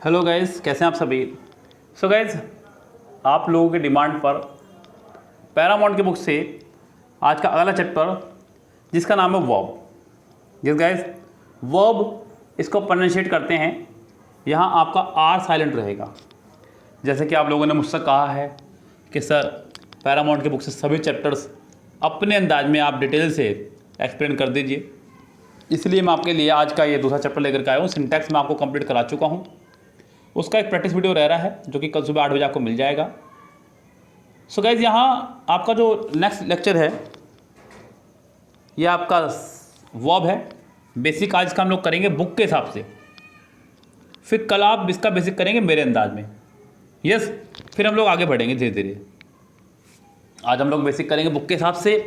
Hello guys, कैसे हैं आप सभी। सो गाइस, आप लोगों की डिमांड पर पैरामाउंट की बुक से आज का अगला चैप्टर जिसका नाम है वर्ब। जिस गाइस वर्ब इसको प्रोनाउंशिएट करते हैं, यहाँ आपका आर साइलेंट रहेगा। जैसे कि आप लोगों ने मुझसे कहा है कि सर पैरामाउंट की बुक से सभी चैप्टर्स अपने अंदाज में आप डिटेल से एक्सप्लेन कर दीजिए, इसलिए मैं आपके लिए आज का ये दूसरा चैप्टर लेकर के आया हूँ। सिंटैक्स मैं आपको कंप्लीट करा चुका हूँ, उसका एक प्रैक्टिस वीडियो रह रहा है जो कि कल सुबह 8 बजे आपको मिल जाएगा। सो गाइज, यहाँ आपका जो नेक्स्ट लेक्चर है ये आपका वर्ब है। बेसिक आज का हम लोग करेंगे बुक के हिसाब से, फिर कल आप इसका बेसिक करेंगे मेरे अंदाज में। यस, फिर हम लोग आगे बढ़ेंगे धीरे धीरे। आज हम लोग बेसिक करेंगे बुक के हिसाब से,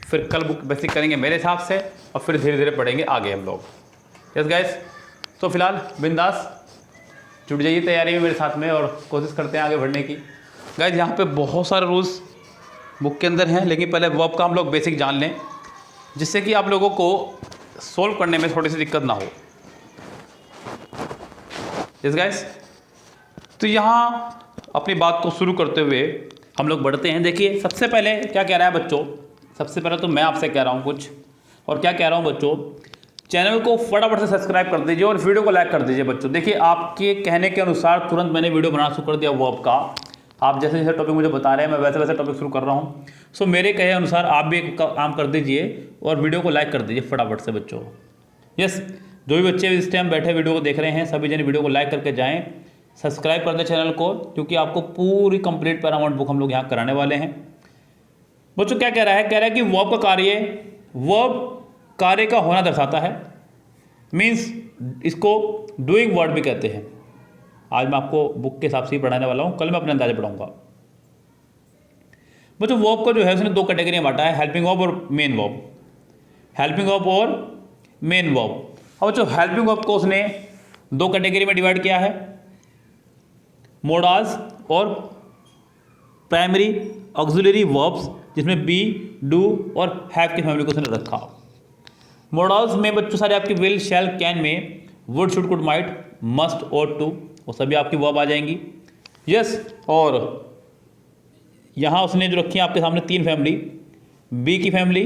फिर कल बुक बेसिक करेंगे मेरे हिसाब से, और फिर धीरे धीरे पढ़ेंगे आगे हम लोग। यस गाइज, तो फिलहाल बिंदास जुट जाइए तैयारी में मेरे साथ में और कोशिश करते हैं आगे बढ़ने की। गाइज, यहाँ पे बहुत सारे रूल्स बुक के अंदर हैं, लेकिन पहले वर्ब का हम लोग बेसिक जान लें, जिससे कि आप लोगों को सोल्व करने में थोड़ी सी दिक्कत ना हो। यस गाइज, तो यहाँ अपनी बात को शुरू करते हुए हम लोग बढ़ते हैं। देखिए, सबसे पहले क्या कह रहा है बच्चों, सबसे पहले तो मैं आपसे कह रहा हूँ कुछ, और क्या कह रहा हूँ बच्चों, चैनल को फटाफट से सब्सक्राइब कर दीजिए और वीडियो को लाइक कर दीजिए बच्चों। देखिए, आपके कहने के अनुसार तुरंत मैंने वीडियो बनाना शुरू कर दिया वर्ब का। आप जैसे जैसे टॉपिक मुझे बता रहे हैं, मैं वैसे वैसे टॉपिक शुरू कर रहा हूँ। सो मेरे कहे अनुसार आप भी एक काम कर दीजिए और वीडियो को लाइक कर दीजिए फटाफट से बच्चों। यस, जो भी बच्चे इस टाइम बैठे वीडियो को देख रहे हैं, सभी जने वीडियो को लाइक करके जाएँ, सब्सक्राइब कर दें चैनल को, क्योंकि आपको पूरी कंप्लीट पैरामाउंट बुक हम लोग यहाँ कराने वाले हैं। बच्चों क्या कह रहा है, कह रहा है कि वर्ब का कार्य, वर्ब कार्य का होना दर्शाता है, मीन्स इसको डूइंग वर्ड भी कहते हैं। आज मैं आपको बुक के हिसाब से ही पढ़ाने वाला हूँ, कल मैं अपने अंदाजे पढ़ाऊंगा। बच्चों, वर्ब को जो है उसने दो कैटेगरी में बांटा है, हेल्पिंग वर्ब और मेन वर्ब। हेल्पिंग वर्ब और मेन वर्ब। अब बच्चों, हेल्पिंग वर्ब को उसने दो कैटेगरी में डिवाइड किया है, मोडाल्स और प्राइमरी ऑक्सिलरी वर्ब्स, जिसमें बी, डू और हैव की फैमिली को उसने रखा। मोडल्स में बच्चों सारे आपके विल, शैल, कैन में would, should, could, might, must और टू, वो सभी आपकी वर्ब आ जाएंगी। यस, और यहाँ उसने जो रखी है आपके सामने तीन फैमिली, बी की फैमिली,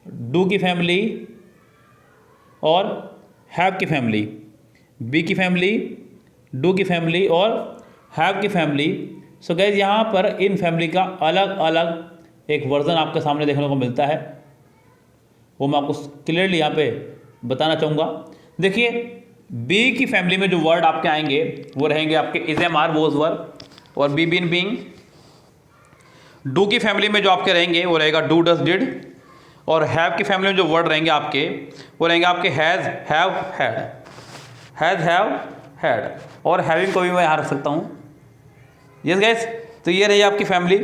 डू की फैमिली और हैव की फैमिली। बी की फैमिली, डू की फैमिली और हैव की फैमिली। सो गाइस, यहाँ पर इन फैमिली का अलग अलग एक वर्जन आपके सामने देखने को मिलता है, वो मैं आपको क्लियरली यहाँ पे बताना चाहूँगा। देखिए, बी की फैमिली में जो वर्ड आपके आएंगे वो रहेंगे आपके इज, एम, आर, वोज, वर और बी, बीन, बीइंग। डू की फैमिली में जो आपके रहेंगे वो रहेगा डू, डज, डिड। और हैव की फैमिली में जो वर्ड रहेंगे आपके वो रहेंगे आपके has, have, had. Has, have, had और हैविंग को भी मैं यहाँ रख सकता हूँ। यस गाइस, तो ये रही आपकी फैमिली।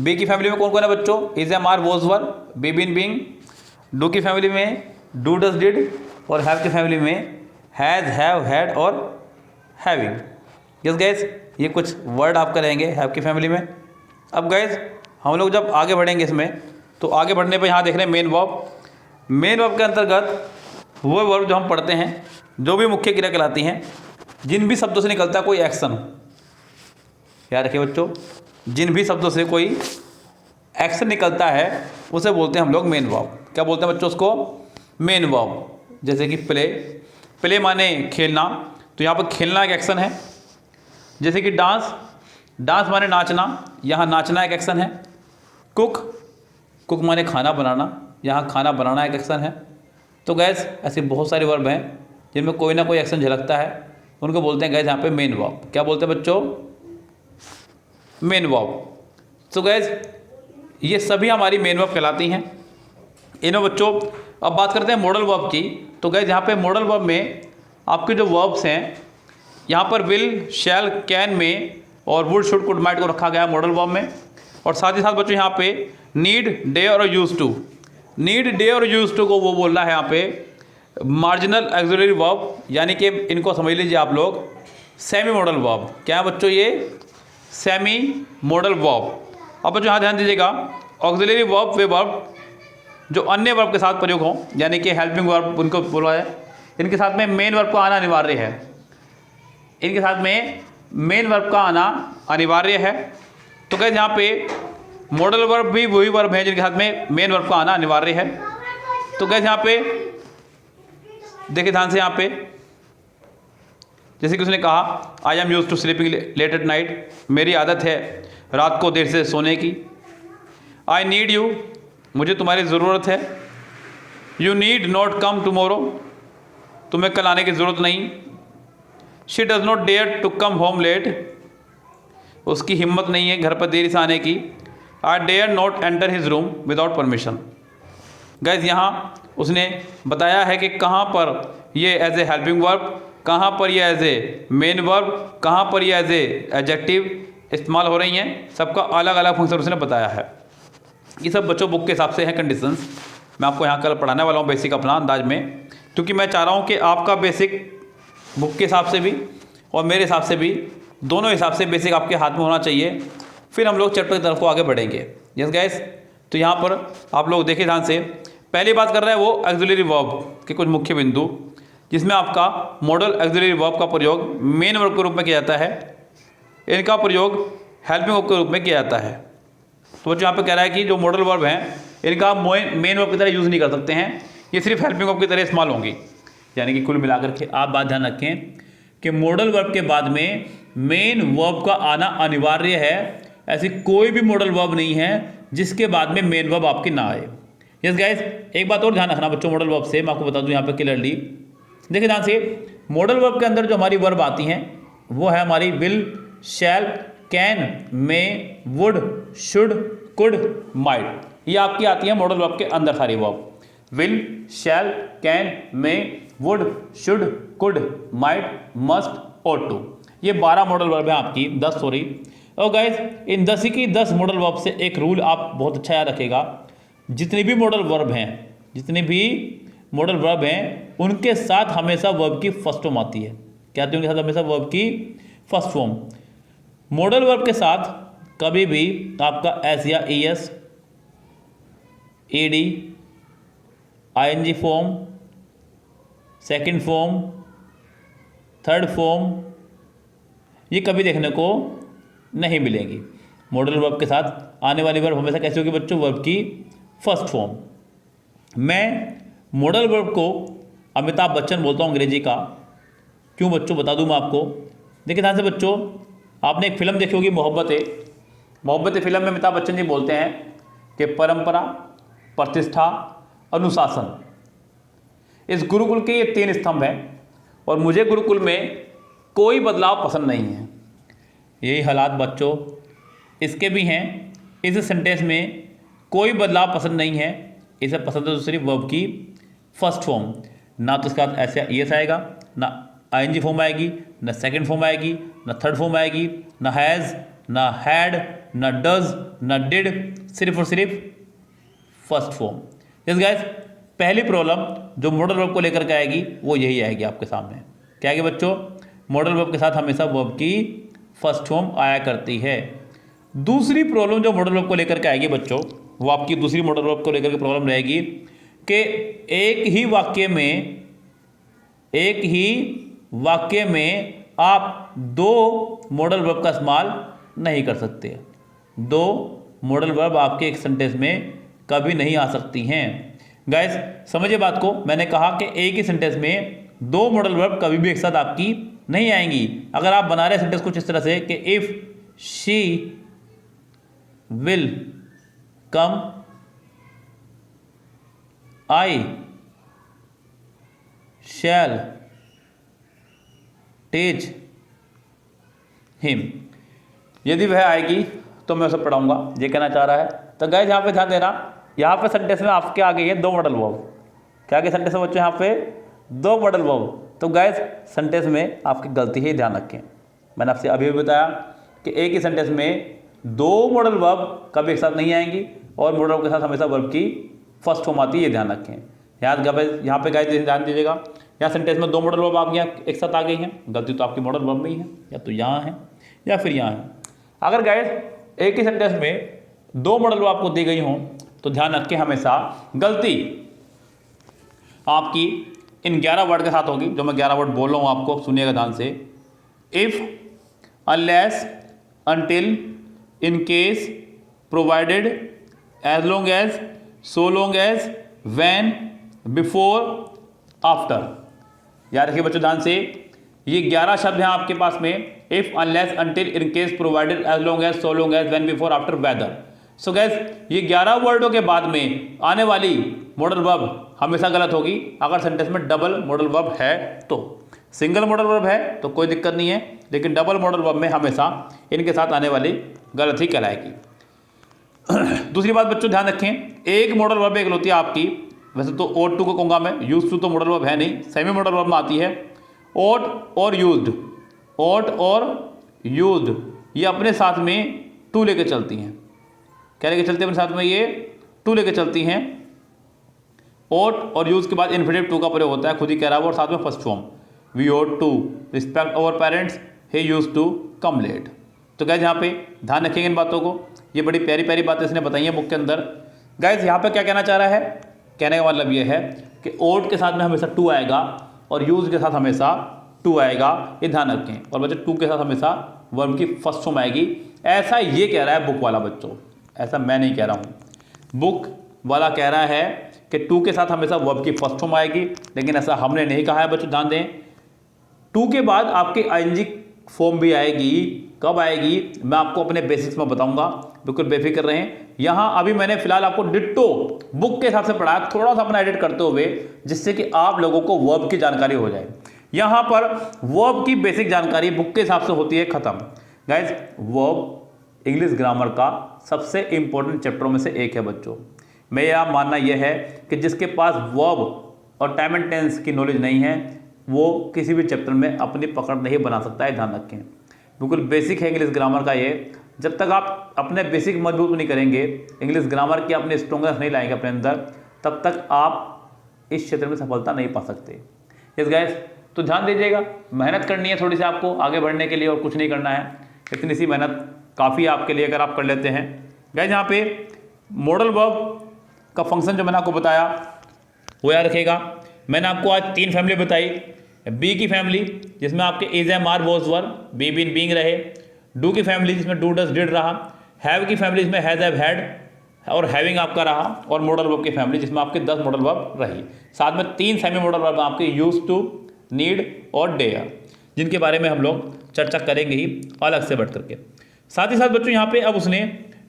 बी की फैमिली में कौन कौन है बच्चों, is, am, are, was, were, be, been, being. Do की फैमिली में डू, डज, डिड और हैव की फैमिली में हैज़, हैव, हैड और हैविंग। यस गाइस, ये कुछ वर्ड आपका रहेंगे हैव की फैमिली में। अब गाइस, हम लोग जब आगे बढ़ेंगे इसमें, तो आगे बढ़ने पे यहाँ देख रहे हैं मेन वर्ब। मेन वर्ब के अंतर्गत वो वर्ब जो हम पढ़ते हैं, जो भी मुख्य क्रिया कहलाती हैं, जिन भी शब्दों से निकलता है कोई एक्शन। याद रखिए बच्चों, जिन भी शब्दों से कोई एक्शन निकलता है उसे बोलते हैं हम लोग मेन वर्ब। क्या बोलते हैं बच्चों उसको, मेन वर्ब। जैसे कि प्ले, प्ले माने खेलना, तो यहाँ पर खेलना एक एक्शन है। जैसे कि डांस, डांस माने नाचना, यहाँ नाचना एक एक्शन है। कुक, कुक माने खाना बनाना, यहाँ खाना बनाना एक एक्शन है। तो गैस, ऐसे बहुत सारे वर्ब हैं जिनमें कोई ना कोई एक्शन झलकता है, उनको बोलते हैं गैस यहाँ पे मेन वर्ब। क्या बोलते हैं बच्चों, मेन वर्ब। तो गैस, ये सभी हमारी मेन वर्ब कहलाती हैं। इन्हों बच्चों, अब बात करते हैं मॉडल वर्ब की। तो गैस, यहाँ पे मॉडल वर्ब में आपके जो वर्ब्स हैं, यहाँ पर विल, शैल, कैन में और वुड, शुड, कुड, माइट को रखा गया है मॉडल वर्ब में। और साथ ही साथ बच्चों यहाँ पे नीड, डे और यूज टू। नीड, डे और यूज टू को वो बोल रहा है यहाँ पे मार्जिनल ऑक्सिलरी वर्ब, यानी कि इनको समझ लीजिए आप लोग सेमी मॉडल वर्ब। क्या है बच्चों, ये सेमी मॉडल वर्ब। अब बच्चों यहाँ ध्यान दीजिएगा, ऑक्सिलरी वर्ब वे वर्ब जो अन्य वर्ब के साथ प्रयोग हों, यानी कि हेल्पिंग वर्ब उनको बोला है, इनके साथ में मेन वर्ब को आना अनिवार्य है। इनके साथ में मेन वर्ब का आना अनिवार्य है। तो गाइस यहाँ पे मॉडल वर्ब भी वही वर्ब है जिनके साथ में मेन वर्ब का आना अनिवार्य है। तो गाइस यहाँ पे देखिए ध्यान से, यहाँ पे जैसे कि उसने कहा I am used to sleeping late at night, मेरी आदत है रात को देर से सोने की। आई नीड यू, मुझे तुम्हारी ज़रूरत है। You need not come tomorrow, तुम्हें कल आने की ज़रूरत नहीं। She does not dare to come home late, उसकी हिम्मत नहीं है घर पर देरी से आने की। I dare not enter his room without permission. Guys यहाँ उसने बताया है कि कहाँ पर ये एज ए हेल्पिंग वर्ब, कहाँ पर ये एज ए मेन वर्ब, कहाँ पर ये एज ए एडजेक्टिव इस्तेमाल हो रही हैं। सबका अलग अलग फंक्शन उसने बताया है। ये सब बच्चों बुक के हिसाब से हैं कंडीशंस। मैं आपको यहाँ कल पढ़ाने वाला हूँ बेसिक अपना अंदाज में, क्योंकि मैं चाह रहा हूँ कि आपका बेसिक बुक के हिसाब से भी और मेरे हिसाब से भी, दोनों हिसाब से बेसिक आपके हाथ में होना चाहिए। फिर हम लोग चैप्टर की तरफ को आगे बढ़ेंगे। यस गाइस, तो यहाँ पर आप लोग देखिए ध्यान से, पहली बात कर रहे हैं वो ऑक्सिलरी वर्ब के कुछ मुख्य बिंदु, जिसमें आपका मॉडल ऑक्सिलरी वर्ब का प्रयोग मेन वर्ब के रूप में किया जाता है, इनका प्रयोग हेल्पिंग वर्ब के रूप में किया जाता है। तो बच्चों यहाँ पे कह रहा है कि जो मॉडल वर्ब हैं इनका मेन वर्ब की तरह यूज़ नहीं कर सकते हैं, ये सिर्फ हेल्पिंग वर्ब की तरह इस्तेमाल होंगी। यानी कि कुल मिलाकर के आप बात ध्यान रखें कि मॉडल वर्ब के बाद में मेन वर्ब का आना अनिवार्य है। ऐसी कोई भी मॉडल वर्ब नहीं है जिसके बाद में मेन वर्ब आपकी ना आए। यस गाइस, एक बात और ध्यान रखना बच्चों मॉडल वर्ब से, मैं आपको बता दूं यहाँ पे क्लियरली। देखिए ध्यान से, मॉडल वर्ब के अंदर जो हमारी वर्ब आती हैं वो है हमारी will, shall, can, may, would, should, could, might. ये आपकी आती है मॉडल वर्ब के अंदर सारी verb. Will, shall, can, may, would, should, could, might, must, ought to। ये 12 मॉडल वर्ब हैं आपकी, 10 सॉरी। और गाइस इन 10 की 10 मॉडल वर्ब से एक रूल आप बहुत अच्छा याद रखेगा, जितने भी मॉडल वर्ब हैं उनके साथ हमेशा वर्ब की फर्स्ट फॉर्म आती है। क्या आती है उनके साथ हमेशा वर्ब की फर्स्ट फॉर्म। मॉडल वर्ब के साथ कभी भी आपका एस या S, ED, ING form, second form, third form, ये कभी देखने को नहीं मिलेंगी। मॉडल वर्ब के साथ आने वाली वर्ब हमेशा कैसी होगी बच्चों? वर्ब की फर्स्ट फॉर्म। मैं मॉडल वर्ब को अमिताभ बच्चन बोलता हूँ अंग्रेजी का। क्यों बच्चों बता दूँ मैं आपको। देखिए ध्यान से बच्चों, आपने एक फिल्म देखी होगी मोहब्बतें फिल्म में अमिताभ बच्चन जी बोलते हैं कि परंपरा, प्रतिष्ठा, अनुशासन, इस गुरुकुल के ये 3 स्तंभ हैं और मुझे गुरुकुल में कोई बदलाव पसंद नहीं है। यही हालात बच्चों इसके भी हैं। इस सेंटेंस में कोई बदलाव पसंद नहीं है, इसे पसंद है तो सिर्फ वर्ब की फर्स्ट फॉर्म। ना तो इसके साथ ऐसे यस आएगा, ना आईएनजी फॉर्म आएगी, ना सेकंड फॉर्म आएगी, ना थर्ड फॉर्म आएगी, ना हैज़, ना हैड, ना डज, ना डिड, सिर्फ और सिर्फ फर्स्ट फॉर्म। यस गाइस, पहली प्रॉब्लम जो मॉडल वर्ब को लेकर के आएगी वो यही आएगी आपके सामने। क्या आएगी बच्चों? मॉडल वर्ब के साथ हमेशा वर्ब की फर्स्ट फॉर्म आया करती है। दूसरी प्रॉब्लम जो मॉडल वर्ब को लेकर के आएगी बच्चों, वो आपकी दूसरी मॉडल वर्ब को लेकर के प्रॉब्लम रहेगी कि एक ही वाक्य में आप 2 मॉडल वर्ब का इस्तेमाल नहीं कर सकते। 2 मॉडल वर्ब आपके एक सेंटेंस में कभी नहीं आ सकती हैं। गाइस समझिए बात को, मैंने कहा कि एक ही सेंटेंस में 2 मॉडल वर्ब कभी भी एक साथ आपकी नहीं आएंगी। अगर आप बना रहे सेंटेंस कुछ इस तरह से कि if she will come, I shall teach him, यदि वह आएगी तो मैं उसे पढ़ाऊंगा, ये कहना चाह रहा है। तो गाइस यहाँ पे ध्यान देना, यहाँ पे सेंटेंस में आपके आ गई है 2 मॉडल वर्ब। क्या आगे सेंटेंस में बच्चों यहाँ पे 2 मॉडल वर्ब। तो गाइस सेंटेंस में आपकी गलती है, ध्यान रखें। मैंने आपसे अभी भी बताया कि एक ही सेंटेंस में 2 मॉडल वर्ब कभी एक साथ नहीं आएंगी और मॉडल वर्ब के साथ हमेशा वर्ब की फर्स्ट फॉर्म आती है, ये ध्यान रखें। यहाँ पे गाइस ध्यान दीजिएगा, यहाँ सेंटेंस में 2 मॉडल वर्ब आप यहाँ एक साथ आ गई हैं। गलती तो आपकी मॉडल वर्ब में ही है, या तो यहाँ है या फिर यहाँ है। अगर गाइस एक ही सेंटेंस में 2 मॉडल वर्ब आपको दी गई हों तो ध्यान रखें हमेशा गलती आपकी इन 11 वर्ड के साथ होगी। जो मैं 11 वर्ड बोल रहा हूँ आपको सुनिएगा ध्यान से। If, unless, until, in case, provided, as long as, so long as, when, before, after। याद रखिए बच्चों ध्यान से, ये 11 शब्द हैं आपके पास में, if, unless, until, in case, provided, as long as, so long as, when, before, after, whether। So gas ये 11 वर्डों के बाद में आने वाली मॉडल वर्ब हमेशा गलत होगी अगर सेंटेंस में डबल मॉडल वर्ब है तो। सिंगल मॉडल वर्ब है तो कोई दिक्कत नहीं है, लेकिन डबल मॉडल वर्ब में हमेशा इनके साथ आने वाली गलत ही कहलाएगी। दूसरी बात बच्चों ध्यान रखें, एक मॉडल वर्ब एक होती है आपकी, वैसे तो ओट टू को कहूँगा मैं, यूज टू तो मॉडल वर्ब है नहीं, सेमी मॉडल वर्ब में आती है ओट और यूज्ड। ओट और यूज्ड ये अपने साथ में टू लेके चलती हैं। क्या लेके चलती है अपने साथ में? ये टू लेके चलती हैं। ओट और यूज के बाद इन्फिनिटिव टू का प्रयोग होता है, खुद ही कह रहा है वो, और साथ में first form we ought to respect our parents, he used to come late. तो गाइज यहाँ पे ध्यान रखेंगे इन बातों को, ये बड़ी प्यारी प्यारी बातें इसने बताई हैं बुक के अंदर। गाइज यहाँ पे क्या कहना चाह रहा है? कहने का मतलब ये है कि ओट के साथ में हमेशा टू आएगा और यूज के साथ हमेशा टू आएगा, ये ध्यान रखें। और बच्चे टू के साथ हमेशा वर्ब की फर्स्ट फॉर्म आएगी, ऐसा ये कह रहा है बुक वाला बच्चों, ऐसा मैं नहीं कह रहा हूँ। बुक वाला कह रहा है कि टू के साथ हमेशा वर्ब की फर्स्ट फॉर्म आएगी, लेकिन ऐसा हमने नहीं कहा है बच्चों, ध्यान दें। टू के बाद आपकी आईएनजी फॉर्म भी आएगी, कब आएगी मैं आपको अपने बेसिक्स में बताऊंगा, बिल्कुल बेफिक्र रहें। यहाँ अभी मैंने फिलहाल आपको डिट्टो बुक के हिसाब से पढ़ाया, थोड़ा सा अपना एडिट करते हुए, जिससे कि आप लोगों को वर्ब की जानकारी हो जाए। यहाँ पर वर्ब की बेसिक जानकारी बुक के हिसाब से होती है खत्म। गाइज वर्ब इंग्लिश ग्रामर का सबसे इंपॉर्टेंट चैप्टरों में से एक है बच्चों। मेरा मानना यह है कि जिसके पास वर्ब और टाइम एंड टेंस की नॉलेज नहीं है वो किसी भी चैप्टर में अपनी पकड़ नहीं बना सकता है, ध्यान रखें। बिल्कुल बेसिक है इंग्लिश ग्रामर का ये। जब तक आप अपने बेसिक मजबूत नहीं करेंगे, इंग्लिश ग्रामर की अपने स्ट्रॉन्गनेस नहीं लाएंगे अपने अंदर, तब तक आप इस क्षेत्र में सफलता नहीं पा सकते। यस गाइस, तो ध्यान दीजिएगा, मेहनत करनी है थोड़ी सी आपको आगे बढ़ने के लिए, और कुछ नहीं करना है। इतनी सी मेहनत काफ़ी है आपके लिए अगर आप कर लेते हैं। गाइस यहाँ पे मॉडल वर्ब का फंक्शन जो मैंने आपको बताया वो याद रखेगा। मैंने आपको आज 3 फैमिली बताई। बी की फैमिली जिसमें आपके is am are was were, be been being रहे। डू की फैमिली जिसमें डू डज डिड रहा। हैव की फैमिली जिसमें हैज हैव हैड और हैविंग आपका रहा। और मॉडल वर्ब की फैमिली जिसमें आपके 10 मॉडल वर्ब रही। साथ में 3 सेमी मॉडल वर्ब आपके यूज टू, नीड और डेयर, जिनके बारे में हम लोग चर्चा करेंगे ही अलग से बढ़ करके। साथ ही साथ बच्चों यहाँ पे अब उसने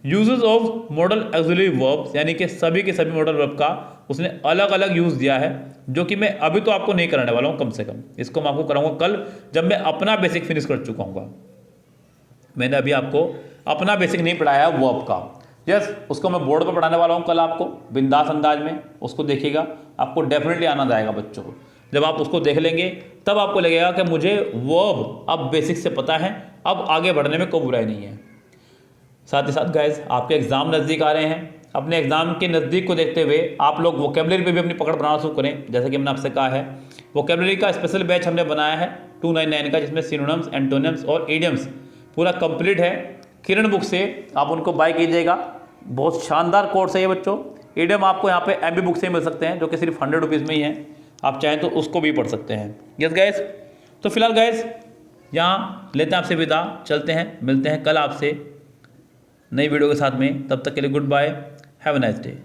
uses of model auxiliary verbs यानी कि सभी के सभी मॉडल वर्ब का उसने अलग अलग यूज़ दिया है, जो कि मैं अभी तो आपको नहीं कराने वाला हूँ, कम से कम इसको मैं आपको कराऊंगा कल, जब मैं अपना बेसिक फिनिश कर चुका हूँ। मैंने अभी आपको अपना बेसिक नहीं पढ़ाया वर्ब का। यस, उसको मैं बोर्ड पर पढ़ाने वाला हूँ कल आपको बिंदास अंदाज में, उसको देखिएगा, आपको डेफिनेटली आनंद आएगा बच्चों को। जब आप उसको देख लेंगे तब आपको लगेगा कि मुझे वर्ब अब बेसिक से पता है, अब आगे बढ़ने में कोई बुराई नहीं है। साथ ही साथ गाइस आपके एग्ज़ाम नज़दीक आ रहे हैं, अपने एग्ज़ाम के नज़दीक को देखते हुए आप लोग वोकेबलरी पे भी अपनी पकड़ बनाना शुरू करें। जैसे कि मैंने आपसे कहा है, वोकेबलरी का स्पेशल बैच हमने बनाया है 299 का, जिसमें सिनोनिम्स, एंटोनिम्स और इडियम्स पूरा कंप्लीट है। किरण बुक से आप उनको बाय कीजिएगा, बहुत शानदार कोर्स है ये बच्चों। इडियम आपको यहाँ पे MB बुक से मिल सकते हैं, जो कि सिर्फ 100 रुपीज़ में ही है, आप चाहें तो उसको भी पढ़ सकते हैं। यस गाइस, तो फिलहाल गाइस यहाँ लेते हैं आपसे विदा, चलते हैं, मिलते हैं कल आपसे नई वीडियो के साथ में। तब तक के लिए goodbye, have a nice day.